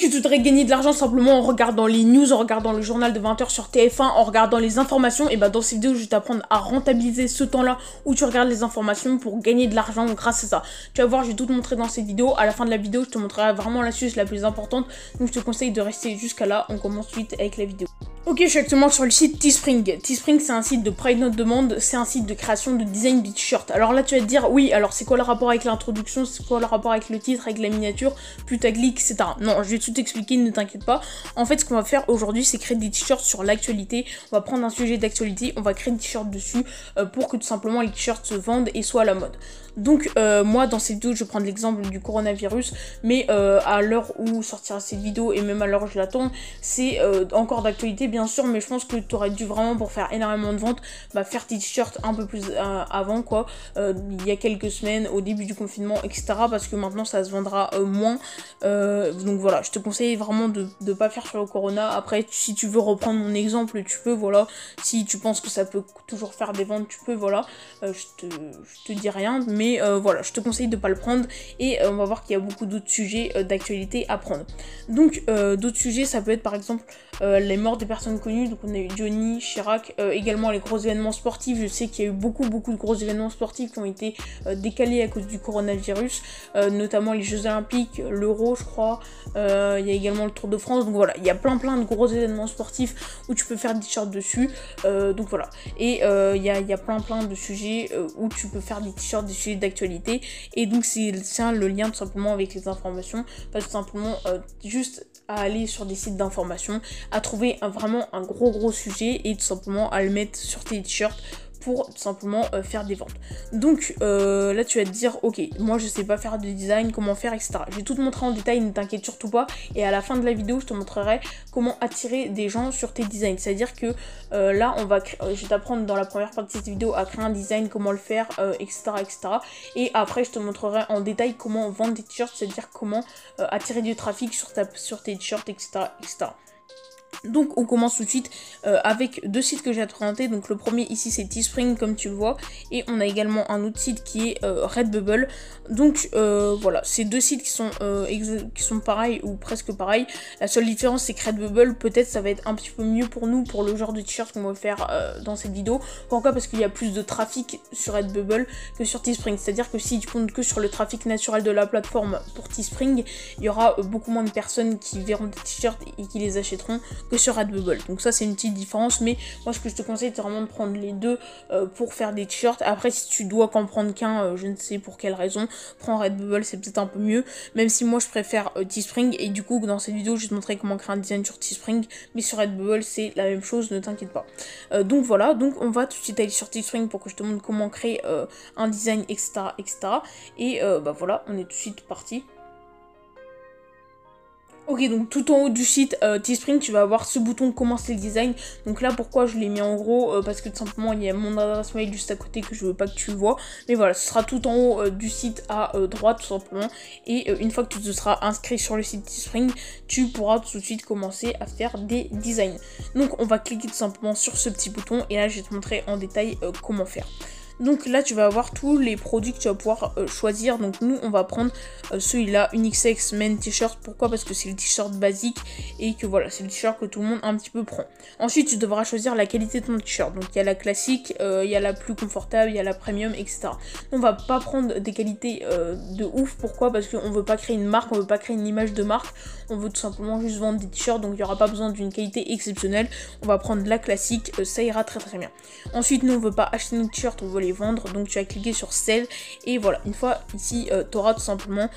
tu voudrais gagner de l'argent simplement en regardant les news, en regardant le journal de 20 h sur TF1, en regardant les informations, et bah dans cette vidéo je vais t'apprendre à rentabiliser ce temps-là où tu regardes les informations pour gagner de l'argent grâce à ça. Tu vas voir, je vais tout te montrer dans cette vidéo. À la fin de la vidéo, je te montrerai vraiment l'astuce la plus importante. Donc je te conseille de rester jusqu'à là. On commence tout de suite avec la vidéo. Ok, je suis actuellement sur le site Teespring. Teespring, c'est un site de pride note demande, c'est un site de création de design de t-shirt. Alors là, tu vas te dire, oui, alors c'est quoi le rapport avec l'introduction, c'est quoi le rapport avec le titre, avec la miniature, putaclic, etc. Non, je vais tout t'expliquer, ne t'inquiète pas. En fait, ce qu'on va faire aujourd'hui, c'est créer des t-shirts sur l'actualité. On va prendre un sujet d'actualité, on va créer des t-shirts dessus pour que tout simplement les t-shirts se vendent et soient à la mode. Donc moi dans cette vidéo je vais prendre l'exemple du coronavirus, mais à l'heure où sortira cette vidéo et même à l'heure où je l'attends, c'est encore d'actualité bien sûr, mais je pense que tu aurais dû vraiment, pour faire énormément de ventes, faire tes t-shirts un peu plus avant quoi, il y a quelques semaines au début du confinement etc, parce que maintenant ça se vendra moins, donc voilà, je te conseille vraiment de pas faire sur le corona. Après si tu veux reprendre mon exemple tu peux, voilà, si tu penses que ça peut toujours faire des ventes tu peux, voilà, je te dis rien, mais voilà, je te conseille de pas le prendre et on va voir qu'il y a beaucoup d'autres sujets d'actualité à prendre. Donc d'autres sujets, ça peut être par exemple les morts des personnes connues. Donc on a eu Johnny, Chirac, également les gros événements sportifs. Je sais qu'il y a eu beaucoup de gros événements sportifs qui ont été décalés à cause du coronavirus, notamment les Jeux Olympiques, l'Euro je crois, il y a également le Tour de France. Donc voilà, il y a plein de gros événements sportifs où tu peux faire des t-shirts dessus, donc voilà, et il y a plein de sujets où tu peux faire des t-shirts, des sujets d'actualité, et donc c'est le lien tout simplement avec les informations, parce que tout simplement juste à aller sur des sites d'information, à trouver vraiment un gros sujet et tout simplement à le mettre sur tes t-shirts pour tout simplement faire des ventes. Donc là tu vas te dire ok, moi je sais pas faire de design, comment faire, etc. Je vais tout te montrer en détail, ne t'inquiète surtout pas, et à la fin de la vidéo je te montrerai comment attirer des gens sur tes designs. C'est à dire que là je vais t'apprendre dans la première partie de cette vidéo à créer un design, comment le faire, etc. Et après je te montrerai en détail comment vendre des t-shirts, c'est à dire comment attirer du trafic sur tes t-shirts, etc. Donc on commence tout de suite avec deux sites que j'ai à te présenter. Donc le premier ici c'est Teespring comme tu le vois, et on a également un autre site qui est Redbubble. Donc voilà, ces deux sites qui sont pareils ou presque pareils. La seule différence c'est que Redbubble, peut-être ça va être un petit peu mieux pour nous, pour le genre de t-shirt qu'on va faire dans cette vidéo. Pourquoi? Parce qu'il y a plus de trafic sur Redbubble que sur Teespring. C'est à dire que si tu comptes que sur le trafic naturel de la plateforme pour Teespring, il y aura beaucoup moins de personnes qui verront des t-shirts et qui les achèteront que sur Redbubble. Donc ça c'est une petite différence, mais moi ce que je te conseille c'est vraiment de prendre les deux pour faire des t-shirts. Après si tu dois qu'en prendre qu'un, je ne sais pour quelle raison, prends Redbubble, c'est peut-être un peu mieux, même si moi je préfère Teespring, et du coup dans cette vidéo je vais te montrer comment créer un design sur Teespring, mais sur Redbubble c'est la même chose, ne t'inquiète pas. Donc voilà, donc on va tout de suite aller sur Teespring pour que je te montre comment créer un design, etc. Et voilà, on est tout de suite parti. Ok, donc tout en haut du site Teespring, tu vas avoir ce bouton commencer le design. Donc là, pourquoi je l'ai mis en gros, parce que tout simplement il y a mon adresse mail juste à côté que je veux pas que tu vois. Mais voilà, ce sera tout en haut du site à droite tout simplement. Et une fois que tu te seras inscrit sur le site Teespring, tu pourras tout de suite commencer à faire des designs. Donc on va cliquer tout simplement sur ce petit bouton et là je vais te montrer en détail comment faire. Donc là tu vas avoir tous les produits que tu vas pouvoir choisir. Donc nous on va prendre celui-là, Unisex Men T-shirt. Pourquoi? Parce que c'est le t-shirt basique et que voilà, c'est le t-shirt que tout le monde un petit peu prend. Ensuite tu devras choisir la qualité de ton t-shirt. Donc il y a la classique, il y a la plus confortable, il y a la premium, etc. On va pas prendre des qualités de ouf. Pourquoi? Parce qu'on veut pas créer une marque, on veut pas créer une image de marque. On veut tout simplement juste vendre des t-shirts, donc il n'y aura pas besoin d'une qualité exceptionnelle. On va prendre la classique, ça ira très bien. Ensuite nous on veut pas acheter nos t-shirts, on veut les vendre, donc tu vas cliquer sur Sell, et voilà, une fois ici tu auras tout simplement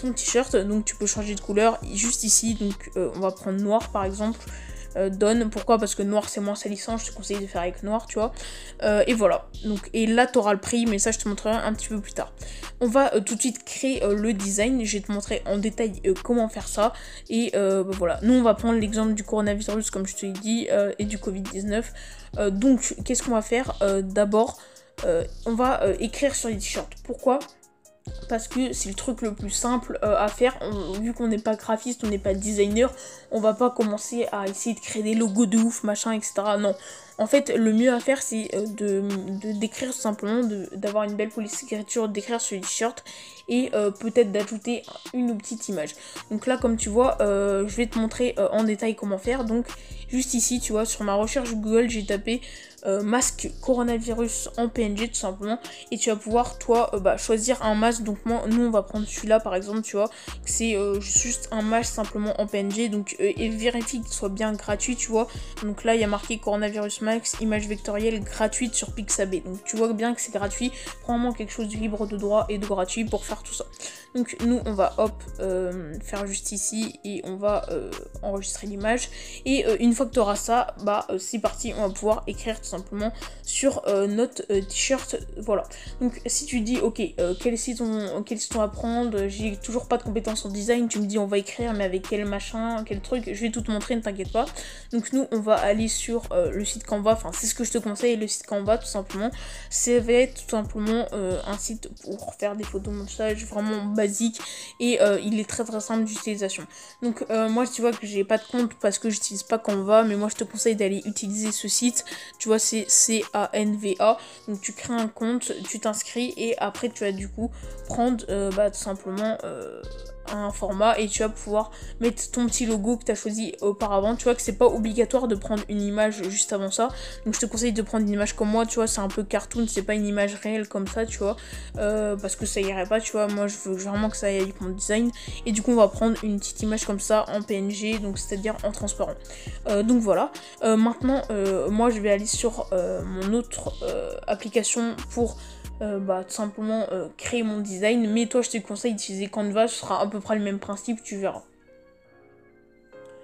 ton t-shirt. Donc tu peux changer de couleur juste ici, donc on va prendre noir par exemple. Donne, pourquoi? Parce que noir c'est moins salissant, je te conseille de faire avec noir, tu vois. Et voilà, donc et là tu auras le prix, mais ça je te montrerai un petit peu plus tard. On va tout de suite créer le design, je vais te montrer en détail comment faire ça. Et voilà, nous on va prendre l'exemple du coronavirus comme je te l'ai dit, et du Covid-19. Donc qu'est-ce qu'on va faire? D'abord on va écrire sur les t-shirts. Pourquoi? Parce que c'est le truc le plus simple à faire. Vu qu'on n'est pas graphiste, on n'est pas designer, on va pas commencer à essayer de créer des logos de ouf, machin, etc. Non, En fait, le mieux à faire, c'est d'écrire tout simplement, d'avoir une belle police d'écriture, d'écrire sur les t-shirts et peut-être d'ajouter une petite image. Donc là, comme tu vois, je vais te montrer en détail comment faire. Donc juste ici, tu vois, sur ma recherche Google, j'ai tapé masque coronavirus en PNG tout simplement, et tu vas pouvoir toi choisir un masque. Donc nous on va prendre celui-là par exemple, tu vois, c'est juste un masque simplement en PNG, donc et vérifie qu'il soit bien gratuit, tu vois. Donc là il y a marqué coronavirus max image vectorielle gratuite sur Pixabay, donc tu vois bien que c'est gratuit. Prends vraiment quelque chose de libre de droit et de gratuit pour faire tout ça. Donc nous on va faire juste ici et on va enregistrer l'image, et une fois que tu auras ça, c'est parti, on va pouvoir écrire tout simplement sur notre t-shirt. Voilà, donc si tu dis ok, quel site on va prendre, j'ai toujours pas de compétences en design, tu me dis on va écrire mais avec quel machin, quel truc, je vais tout te montrer, ne t'inquiète pas. Donc nous on va aller sur le site Canva, enfin c'est ce que je te conseille, le site Canva tout simplement. Ça va être tout simplement un site pour faire des photomontages vraiment basique, et il est très très simple d'utilisation. Donc moi tu vois que j'ai pas de compte parce que j'utilise pas Canva, mais moi je te conseille d'aller utiliser ce site, tu vois, c'est Canva. Donc tu crées un compte, tu t'inscris, et après tu vas du coup prendre tout simplement un format, et tu vas pouvoir mettre ton petit logo que tu as choisi auparavant. Tu vois que c'est pas obligatoire de prendre une image juste avant ça, donc je te conseille de prendre une image comme moi, tu vois, c'est un peu cartoon, c'est pas une image réelle comme ça, tu vois, parce que ça irait pas, tu vois. Moi je veux vraiment que ça aille avec mon design, et du coup on va prendre une petite image comme ça en PNG, donc c'est à dire en transparent. Donc voilà, maintenant moi je vais aller sur mon autre application pour tout simplement créer mon design, mais toi je te conseille d'utiliser Canva, ce sera à peu près le même principe, tu verras.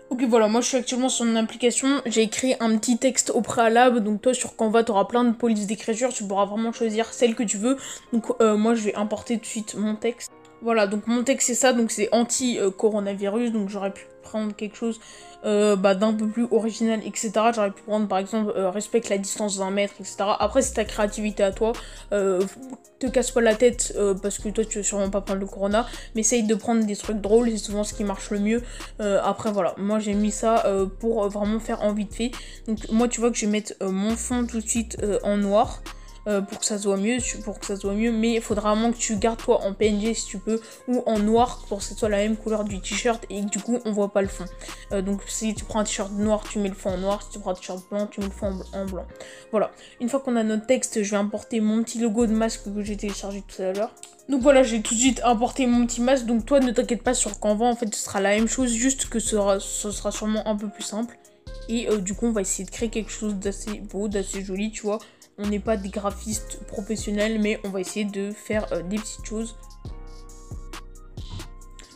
Ok, voilà, moi je suis actuellement sur une application, j'ai écrit un petit texte au préalable, donc toi sur Canva tu auras plein de polices d'écriture, tu pourras vraiment choisir celle que tu veux. Donc moi je vais importer tout de suite mon texte. Voilà, donc mon texte c'est ça, donc c'est anti-coronavirus, donc j'aurais pu prendre quelque chose d'un peu plus original, etc. J'aurais pu prendre par exemple respecte la distance d'un mètre, etc. Après c'est ta créativité à toi, te casse pas la tête parce que toi tu veux sûrement pas prendre le corona, mais essaye de prendre des trucs drôles, c'est souvent ce qui marche le mieux. Après voilà, moi j'ai mis ça pour vraiment faire en vite fait. Donc moi tu vois que je vais mettre mon fond tout de suite en noir. Pour que ça soit mieux, mais il faudra vraiment que tu gardes toi en PNG si tu peux, ou en noir pour que ce soit la même couleur du t-shirt et que du coup on voit pas le fond. Donc si tu prends un t-shirt noir, tu mets le fond en noir, si tu prends un t-shirt blanc, tu mets le fond en blanc. Voilà, une fois qu'on a notre texte, je vais importer mon petit logo de masque que j'ai téléchargé tout à l'heure. Donc voilà, j'ai tout de suite importé mon petit masque, donc toi ne t'inquiète pas sur Canva, en fait ce sera la même chose, juste que ce sera sûrement un peu plus simple. Et du coup on va essayer de créer quelque chose d'assez beau, d'assez joli, tu vois. On n'est pas des graphistes professionnels, mais on va essayer de faire des petites choses.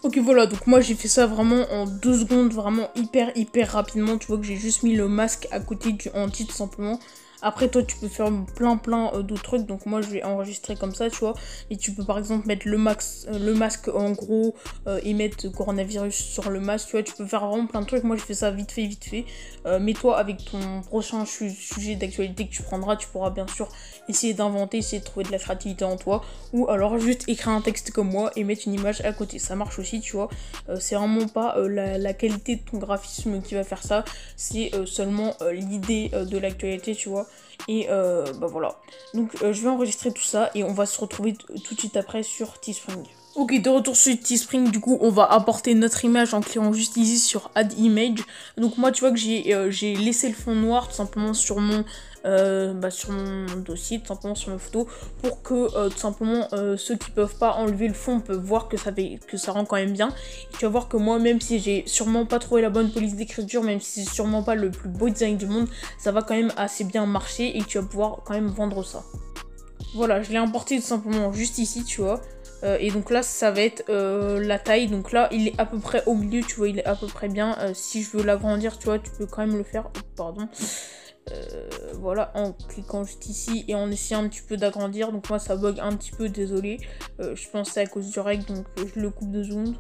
Ok, voilà, donc moi j'ai fait ça vraiment en 2 secondes, vraiment hyper rapidement. Tu vois que j'ai juste mis le masque à côté du anti tout simplement. Après toi tu peux faire plein d'autres trucs, donc moi je vais enregistrer comme ça, tu vois. Et tu peux par exemple mettre le masque en gros et mettre coronavirus sur le masque, tu vois. Tu peux faire vraiment plein de trucs, moi je fais ça vite fait. Mais toi avec ton prochain sujet d'actualité que tu prendras, tu pourras bien sûr essayer d'inventer, essayer de trouver de la créativité en toi. Ou alors juste écrire un texte comme moi et mettre une image à côté, ça marche aussi, tu vois. C'est vraiment pas la qualité de ton graphisme qui va faire ça, c'est seulement l'idée de l'actualité, tu vois. Et voilà, donc je vais enregistrer tout ça et on va se retrouver tout de suite après sur Teespring. Ok, de retour sur Teespring, du coup on va apporter notre image en cliquant juste ici sur Add Image. Donc moi tu vois que j'ai laissé le fond noir tout simplement sur mon dossier, tout simplement sur mes photos, pour que tout simplement ceux qui peuvent pas enlever le fond peuvent voir que ça rend quand même bien. Et tu vas voir que moi, même si j'ai sûrement pas trouvé la bonne police d'écriture, même si c'est sûrement pas le plus beau design du monde, ça va quand même assez bien marcher et tu vas pouvoir quand même vendre ça. Voilà, je l'ai importé tout simplement juste ici, tu vois. Et donc là ça va être la taille, donc là il est à peu près au milieu, tu vois, il est à peu près bien. Si je veux l'agrandir, tu vois, tu peux quand même le faire. Oh, pardon. Voilà, en cliquant juste ici et en essayant un petit peu d'agrandir. Donc moi ça bug un petit peu, désolé. Je pense que c'est à cause du règle, donc je le coupe 2 secondes.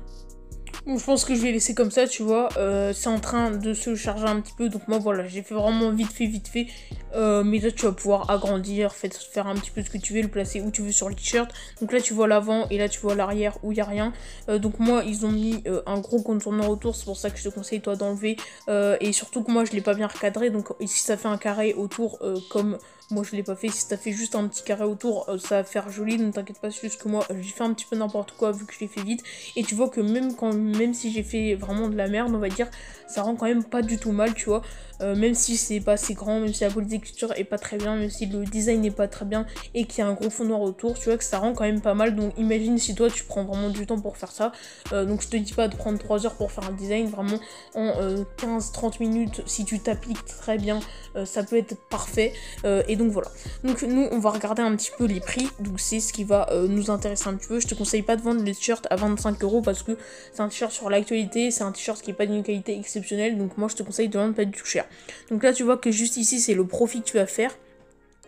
Bon, je pense que je vais laisser comme ça, tu vois. C'est en train de se charger un petit peu, donc moi voilà, j'ai fait vraiment vite fait. Mais là tu vas pouvoir agrandir, faire un petit peu ce que tu veux, le placer où tu veux sur le t-shirt. Donc là tu vois l'avant et là tu vois l'arrière où il n'y a rien. Donc moi ils ont mis un gros contourneur autour, c'est pour ça que je te conseille toi d'enlever. Et surtout que moi je l'ai pas bien recadré, donc si ça fait un carré autour comme moi je l'ai pas fait, si t'as fait juste un petit carré autour ça va faire joli, ne t'inquiète pas, c'est juste que moi j'ai fait un petit peu n'importe quoi vu que je l'ai fait vite. Et tu vois que même si j'ai fait vraiment de la merde on va dire, ça rend quand même pas du tout mal tu vois. Même si c'est pas assez grand, même si la politique d'écriture est pas très bien, même si le design n'est pas très bien et qu'il y a un gros fond noir autour, tu vois que ça rend quand même pas mal. Donc imagine si toi tu prends vraiment du temps pour faire ça. Donc je te dis pas de prendre 3 heures pour faire un design, vraiment en 15-30 minutes si tu t'appliques très bien, ça peut être parfait. Et donc voilà. Donc nous on va regarder un petit peu les prix, donc c'est ce qui va nous intéresser un petit peu. Je te conseille pas de vendre le t-shirt à 25 € parce que c'est un t-shirt sur l'actualité, c'est un t-shirt qui est pas d'une qualité exceptionnelle, donc moi je te conseille de vendre pas du tout cher. Donc là tu vois que juste ici c'est le profit que tu vas faire.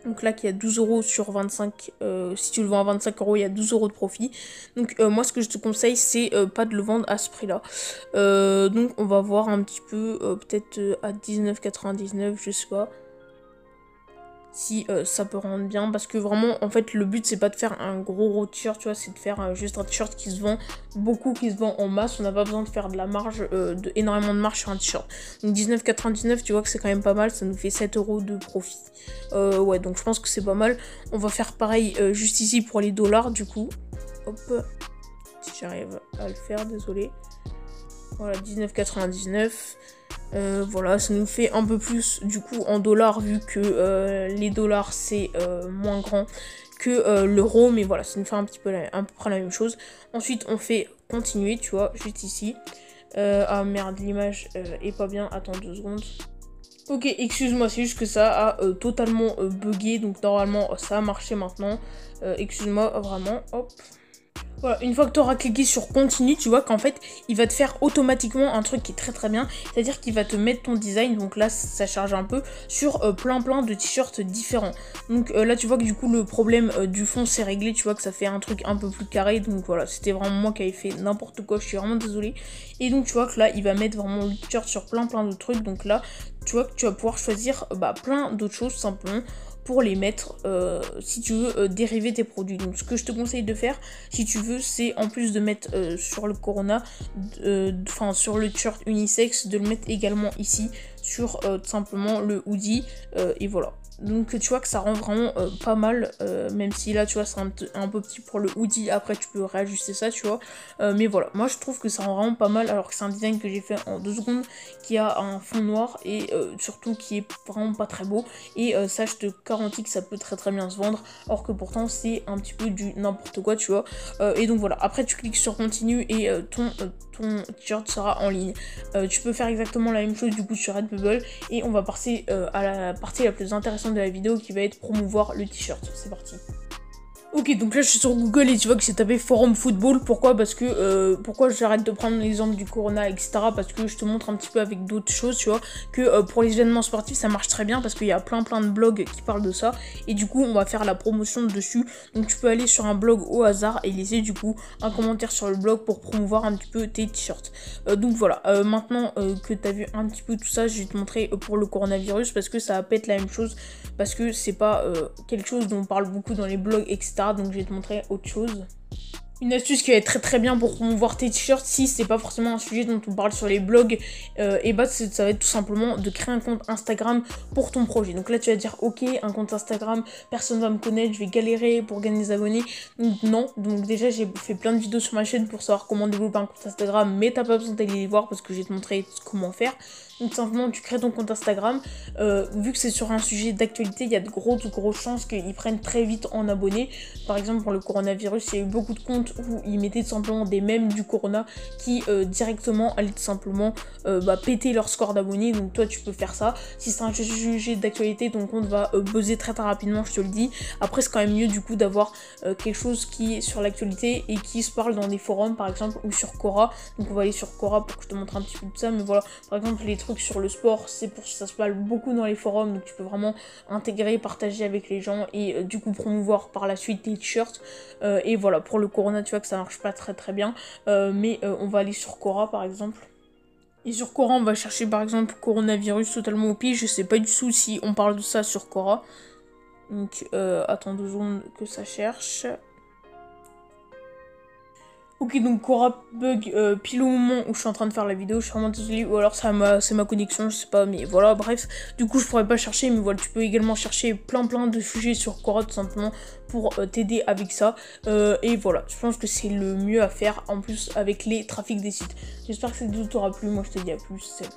Donc là qu'il y a 12 € sur 25, si tu le vends à 25 € il y a 12 € de profit. Donc moi ce que je te conseille c'est pas de le vendre à ce prix là. Donc on va voir un petit peu, peut-être à 19,99 je sais pas. Si ça peut rendre bien, parce que vraiment en fait le but c'est pas de faire un gros t-shirt tu vois, c'est de faire juste un t-shirt qui se vend beaucoup, qui se vend en masse. On n'a pas besoin de faire de la marge, énormément de marge sur un t-shirt. Donc 19,99 tu vois que c'est quand même pas mal, ça nous fait 7 € de profit. Ouais donc je pense que c'est pas mal. On va faire pareil juste ici pour les dollars du coup. Hop, si j'arrive à le faire, désolé. Voilà 19,99. Voilà, ça nous fait un peu plus du coup en dollars vu que les dollars c'est moins grand que l'euro, mais voilà, ça nous fait un petit peu à peu près la même chose. Ensuite on fait continuer, tu vois, juste ici. Ah merde, l'image est pas bien, attends 2 secondes. Ok, excuse-moi, c'est juste que ça a totalement bugué, donc normalement ça a marché maintenant. Excuse-moi, vraiment, hop. Voilà, une fois que tu auras cliqué sur continue, tu vois qu'en fait, il va te faire automatiquement un truc qui est très très bien. C'est-à-dire qu'il va te mettre ton design, donc là, ça charge un peu, sur plein de t-shirts différents. Donc là, tu vois que du coup, le problème du fond, c'est réglé. Tu vois que ça fait un truc un peu plus carré. Donc voilà, c'était vraiment moi qui avais fait n'importe quoi. Je suis vraiment désolée. Et donc, tu vois que là, il va mettre vraiment le t-shirt sur plein d'autres trucs. Donc là, tu vois que tu vas pouvoir choisir plein d'autres choses simplement pour les mettre si tu veux dériver tes produits. Donc ce que je te conseille de faire si tu veux c'est en plus de mettre sur le Corona, enfin sur le t-shirt unisex, de le mettre également ici sur tout simplement le hoodie et voilà. Donc tu vois que ça rend vraiment pas mal, même si là tu vois c'est un peu petit pour le hoodie, après tu peux réajuster ça tu vois, mais voilà, moi je trouve que ça rend vraiment pas mal alors que c'est un design que j'ai fait en 2 secondes, qui a un fond noir et surtout qui est vraiment pas très beau, et ça je te garantis que ça peut très très bien se vendre, alors que pourtant c'est un petit peu du n'importe quoi tu vois, et donc voilà, après tu cliques sur continue et ton t-shirt sera en ligne. Tu peux faire exactement la même chose du coup sur Redbubble, et on va passer à la partie la plus intéressante de la vidéo qui va être promouvoir le t-shirt. C'est parti. Ok, donc là je suis sur Google et tu vois que j'ai tapé forum football. Pourquoi? Parce que pourquoi j'arrête de prendre l'exemple du Corona, etc. Parce que je te montre un petit peu avec d'autres choses, tu vois, que pour les événements sportifs ça marche très bien parce qu'il y a plein de blogs qui parlent de ça. Et du coup on va faire la promotion dessus. Donc tu peux aller sur un blog au hasard et laisser du coup un commentaire sur le blog pour promouvoir un petit peu tes t-shirts. Donc voilà, maintenant que t'as vu un petit peu tout ça, je vais te montrer pour le coronavirus parce que ça va pas être la même chose. Parce que c'est pas quelque chose dont on parle beaucoup dans les blogs, etc. Donc je vais te montrer autre chose. Une astuce qui va être très très bien pour promouvoir tes t-shirts, si c'est pas forcément un sujet dont on parle sur les blogs, et bah ça va être tout simplement de créer un compte Instagram pour ton projet. Donc là tu vas dire ok, un compte Instagram, personne va me connaître, je vais galérer pour gagner des abonnés. Donc non, donc déjà j'ai fait plein de vidéos sur ma chaîne pour savoir comment développer un compte Instagram, mais t'as pas besoin d'aller les voir parce que je vais te montrer comment faire. Donc simplement tu crées ton compte Instagram, vu que c'est sur un sujet d'actualité, il y a de grosses chances qu'ils prennent très vite en abonnés. Par exemple pour le coronavirus, il y a eu beaucoup de comptes où ils mettaient tout simplement des mèmes du corona qui directement allaient tout simplement péter leur score d'abonnés. Donc toi tu peux faire ça. Si c'est un sujet d'actualité, ton compte va buzzer très rapidement, je te le dis. Après c'est quand même mieux du coup d'avoir quelque chose qui est sur l'actualité et qui se parle dans des forums par exemple, ou sur Quora. Donc on va aller sur Quora pour que je te montre un petit peu de ça. Mais voilà, par exemple les trucs sur le sport, c'est pour ça se parle beaucoup dans les forums, donc tu peux vraiment intégrer, partager avec les gens et du coup promouvoir par la suite tes t-shirts. Et voilà, pour le corona tu vois que ça marche pas très bien, mais on va aller sur Quora par exemple. Et sur Quora, on va chercher par exemple coronavirus totalement au pif. Je sais pas du tout si on parle de ça sur Quora. Donc, attends 2 secondes que ça cherche. Ok, donc Quora bug pile au moment où je suis en train de faire la vidéo, je suis vraiment désolée, ou alors c'est ma connexion, je sais pas, mais voilà, bref. Du coup, je pourrais pas chercher, mais voilà, tu peux également chercher plein de sujets sur Quora tout simplement pour t'aider avec ça. Et voilà, je pense que c'est le mieux à faire en plus avec les trafics des sites. J'espère que cette vidéo t'aura plu, moi je te dis à plus, salut.